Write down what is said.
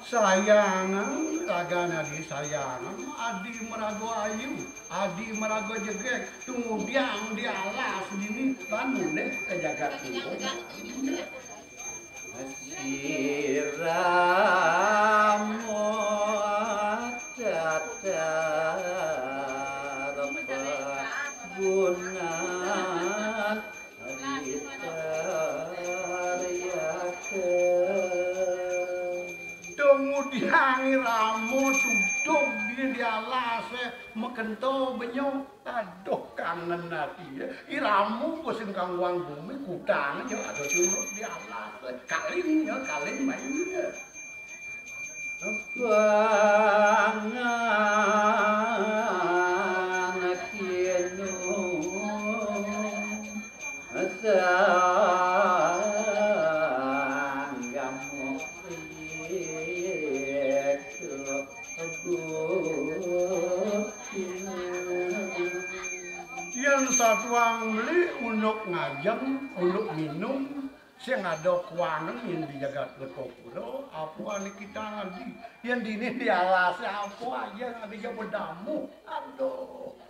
Sayangan ragana disayangan adi merago ayu adi merago jegrek kemudian di alas dini bangun deh ke jagat siramu datar pagunan kemudian iramu duduk di alas mekento benyo aduh kangen hati iramu pusing kangwang bumi kudang ya ada duduk di alas kalin ya kalin main bangan kienu yang satuang beli untuk ngajeng, untuk minum, sing ada kuangan yang dijaga lekopuro, apa ane kita ngaji, yang dini di alas apa aja ngaji berdamu, aduh.